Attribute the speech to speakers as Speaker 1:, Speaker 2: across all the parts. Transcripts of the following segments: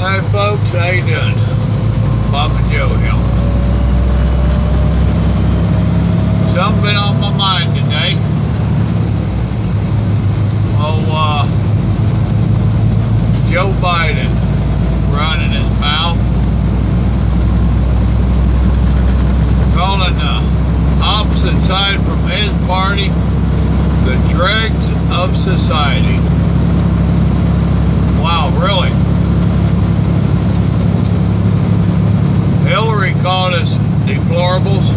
Speaker 1: Hi folks, how you doing? Papa Joe here. Something on my mind today. Joe Biden running his mouth, calling the opposite side from his party the dregs of society. Wow, really? Hillary called us deplorables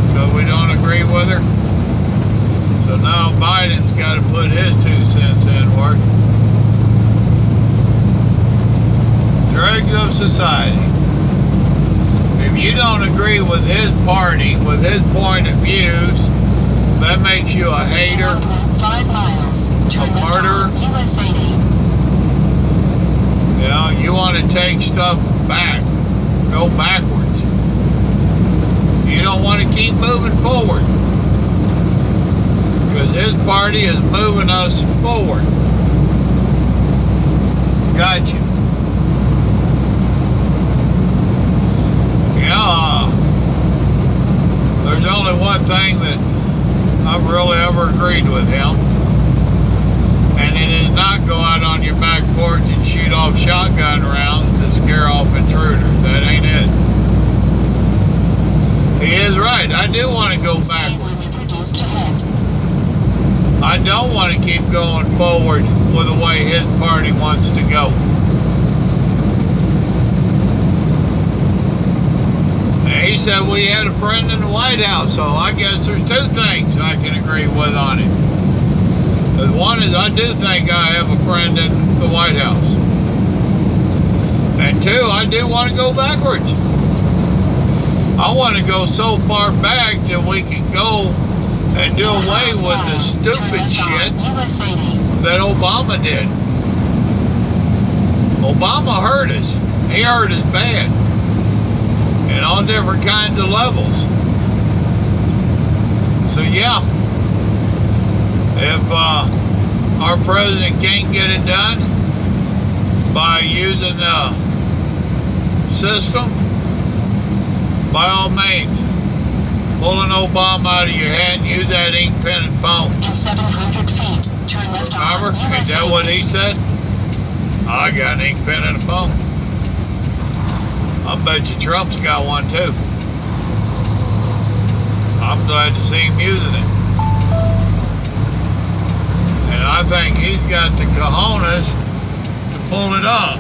Speaker 1: because we don't agree with her. So now Biden's got to put his 2 cents in work. Dregs of society. If you don't agree with his party, with his point of views, that makes you a hater,
Speaker 2: 5 miles,
Speaker 1: a murderer.
Speaker 2: US 80.
Speaker 1: You know, you want to take stuff back, go backwards. You don't want to keep moving forward, because his party is moving us forward. Gotcha. Yeah, there's only one thing that I've really ever agreed with him, and it is not go out on your back porch and shoot off shotgun rounds to scare off intruders. That ain't it. He is right. I do want to go back. I don't want to keep going forward with the way his party wants to go. He said we had a friend in the White House, so I guess there's 2 things I can agree with on it. One is I do think I have a friend in the White House. And 2, I do want to go backwards. I want to go so far back that we can go and do away with the stupid shit that Obama did. Obama hurt us. He hurt us bad. And on different kinds of levels. So yeah, if our president can't get it done by using the system, by all means, pull an Obama out of your hat and use that ink pen and phone.
Speaker 2: In 700 feet, turn left
Speaker 1: Remember? Is that what he said? I got an ink pen and a phone. I bet you Trump's got one too. I'm glad to see him using it. And I think he's got the cojones to pull it off.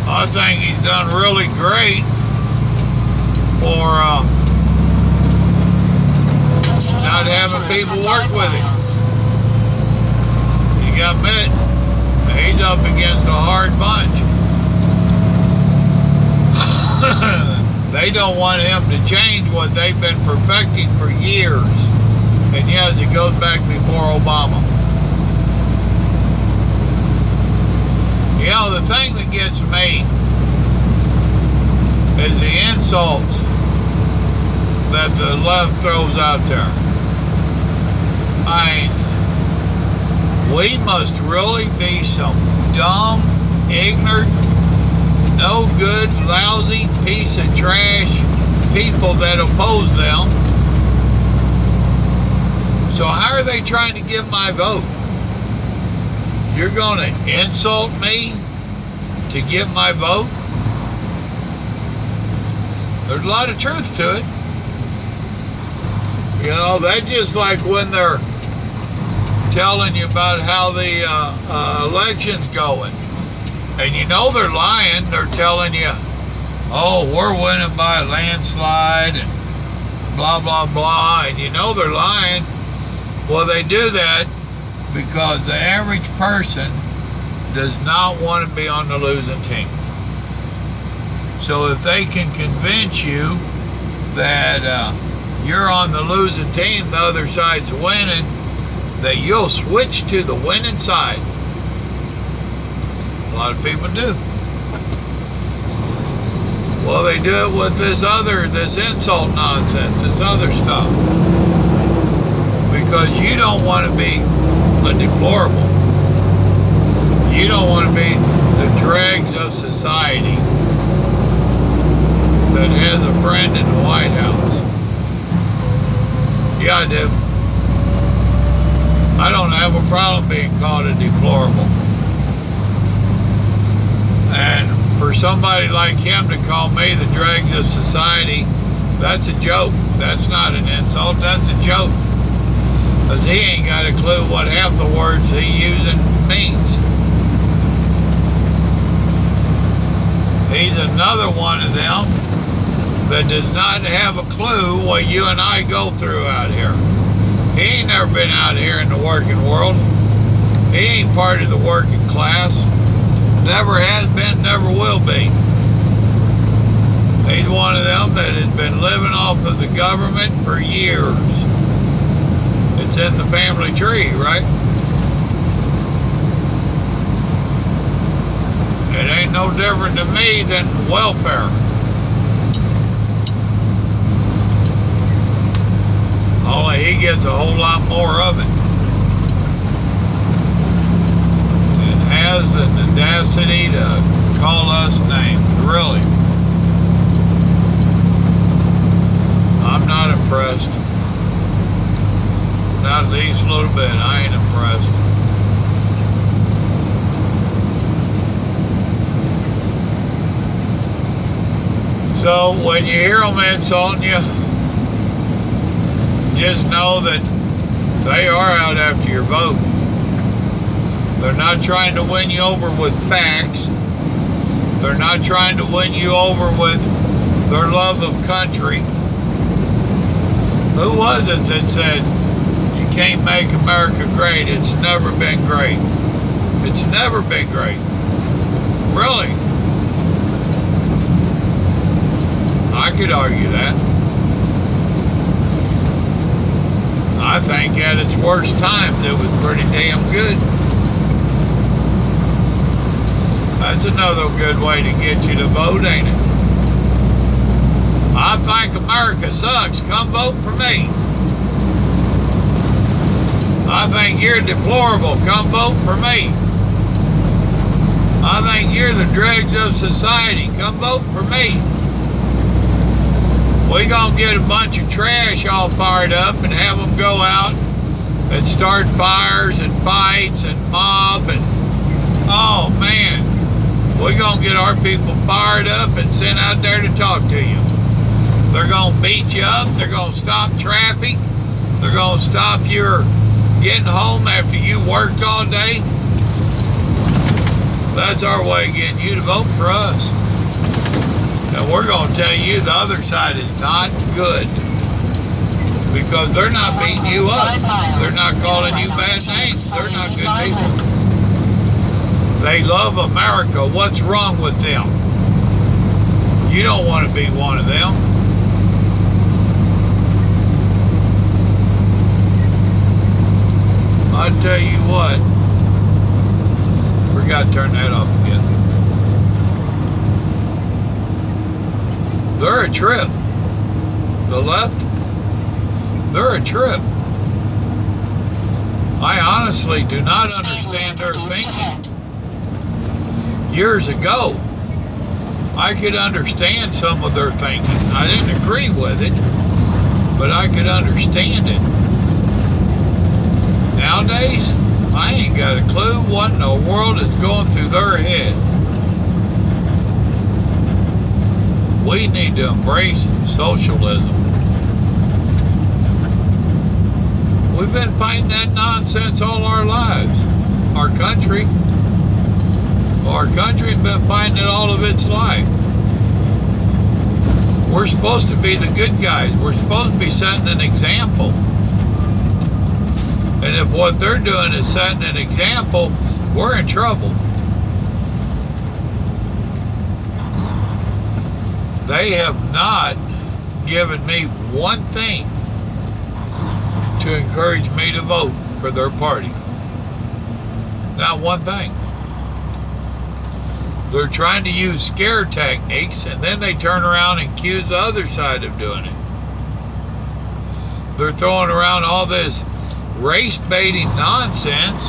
Speaker 1: I think he's done really great for not having people work with him. You got bit. He's up against a hard bunch. They don't want him to change what they've been perfecting for years. And yes, it goes back before Obama. You know, the thing that gets me is the insults that the left throws out there. I mean, we must really be some dumb, ignorant, no good, lousy piece of trash people that oppose them. So how are they trying to get my vote? You're going to insult me to get my vote? There's a lot of truth to it. You know, that's just like when they're telling you about how the election's going. And you know they're lying. They're telling you, oh, we're winning by a landslide and blah, blah, blah. And you know they're lying. Well, they do that because the average person does not want to be on the losing team. So if they can convince you that you're on the losing team, the other side's winning, that you'll switch to the winning side. A lot of people do. Well, they do it with this insult nonsense, this other stuff. Because you don't want to be a deplorable. You don't want to be the dread of society that has a friend in the White House. Yeah, I do. I don't have a problem being called a deplorable. And for somebody like him to call me the dregs of society, that's a joke. That's not an insult, that's a joke. Because he ain't got a clue what half the words he using means. He's another one of them that does not have a clue what you and I go through out here. He ain't never been out here in the working world. He ain't part of the working class. Never has been, never will be. He's one of them that has been living off of the government for years. It's in the family tree, right? It ain't no different to me than welfare. Only he gets a whole lot more of it. And has the audacity to call us names, really. I'm not impressed. Not at least a little bit. I ain't impressed. So when you hear them insulting you, just know that they are out after your vote. They're not trying to win you over with facts. They're not trying to win you over with their love of country. Who was it that said, you can't make America great? It's never been great. It's never been great. Really? I could argue that. I think at its worst times it was pretty damn good. That's another good way to get you to vote, ain't it? I think America sucks. Come vote for me. I think you're deplorable. Come vote for me. I think you're the dregs of society. Come vote for me. We're going to get a bunch of trash all fired up and have them go out and start fires and fights and mob and, oh man, we're going to get our people fired up and sent out there to talk to you. They're going to beat you up. They're going to stop traffic. They're going to stop your getting home after you worked all day. That's our way of getting you to vote for us. And we're going to tell you the other side is not good. Because they're not beating you up. They're not calling you bad names. They're not good people. They love America. What's wrong with them? You don't want to be one of them. I tell you what. Forgot to turn that off again. They're a trip. The left, they're a trip. I honestly do not understand their thinking. Years ago, I could understand some of their thinking. I didn't agree with it, but I could understand it. Nowadays, I ain't got a clue what in the world is going through their head. We need to embrace socialism. We've been fighting that nonsense all our lives. Our country's been fighting it all of its life. We're supposed to be the good guys. We're supposed to be setting an example. And if what they're doing is setting an example, we're in trouble. They have not given me one thing to encourage me to vote for their party. Not one thing. They're trying to use scare techniques, and then they turn around and accuse the other side of doing it. They're throwing around all this race baiting nonsense,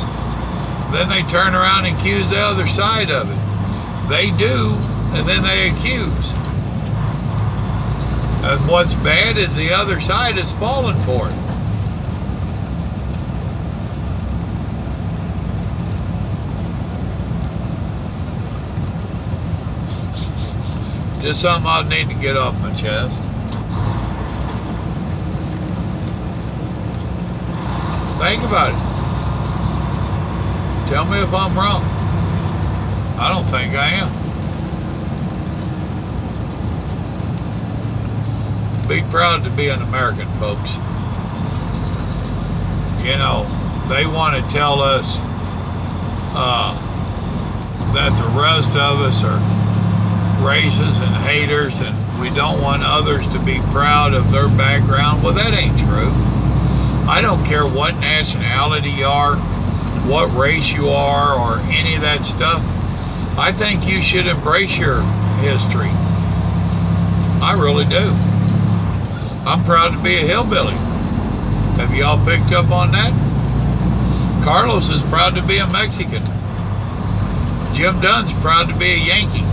Speaker 1: then they turn around and accuse the other side of it. They do, and then they accuse. And what's bad is the other side is falling for it. Just something I need to get off my chest. Think about it. Tell me if I'm wrong. I don't think I am. Be proud to be an American, folks. You know, they want to tell us that the rest of us are racist and haters and we don't want others to be proud of their background. Well, that ain't true. I don't care what nationality you are, what race you are, or any of that stuff. I think you should embrace your history. I really do. I'm proud to be a hillbilly. Have y'all picked up on that? Carlos is proud to be a Mexican. Jim Dunn's proud to be a Yankee.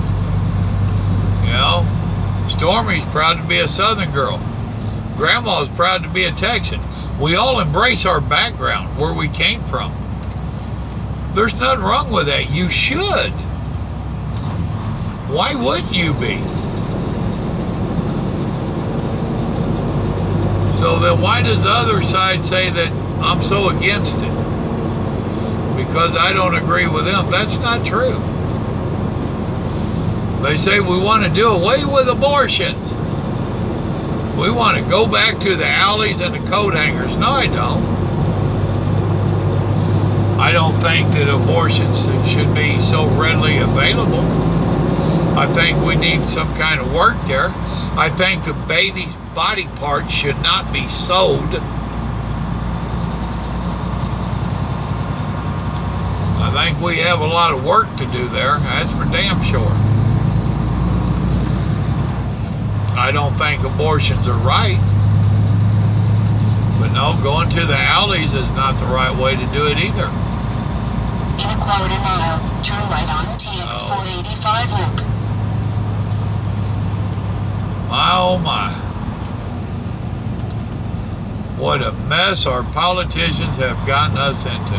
Speaker 1: You know, Stormy's proud to be a Southern girl. Grandma's proud to be a Texan. We all embrace our background, where we came from. There's nothing wrong with that. You should. Why wouldn't you be? So then why does the other side say that I'm so against it? Because I don't agree with them. That's not true. They say we want to do away with abortions. We want to go back to the alleys and the coat hangers. No, I don't. I don't think that abortions should be so readily available. I think we need some kind of work there. I think the baby's body parts should not be sold. I think we have a lot of work to do there. That's for damn sure. I don't think abortions are right. But no, going to the alleys is not the right way to do it either.
Speaker 2: In a quarter mile, turn right on TX 485 loop.
Speaker 1: My oh my. What a mess our politicians have gotten us into.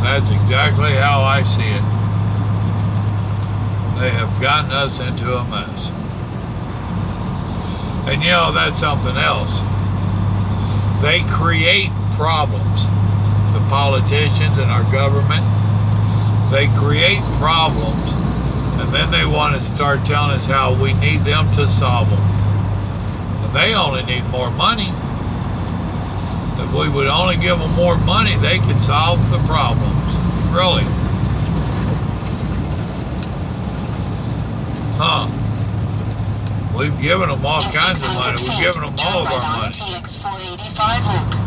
Speaker 1: That's exactly how I see it. They have gotten us into a mess. And you know, that's something else. They create problems. The politicians and our government, they create problems, and then they want to start telling us how we need them to solve them. And they only need more money. If we would only give them more money, they could solve the problems. Really. Huh. We've given them all kinds of money. We've given them all of our money.
Speaker 2: TX 485 loop.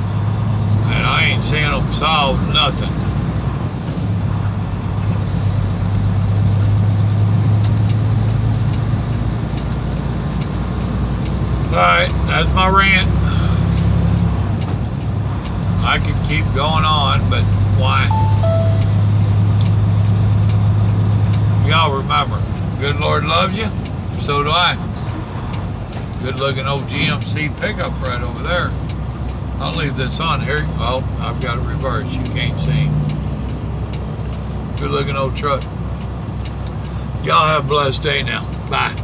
Speaker 1: And I ain't seeing them solve nothing. Alright, that's my rant. I could keep going on, but why? Y'all remember, good Lord loves you, so do I. Good looking old GMC pickup right over there. I'll leave this on here. Well, I've got it reversed. You can't see. Good looking old truck. Y'all have a blessed day now. Bye.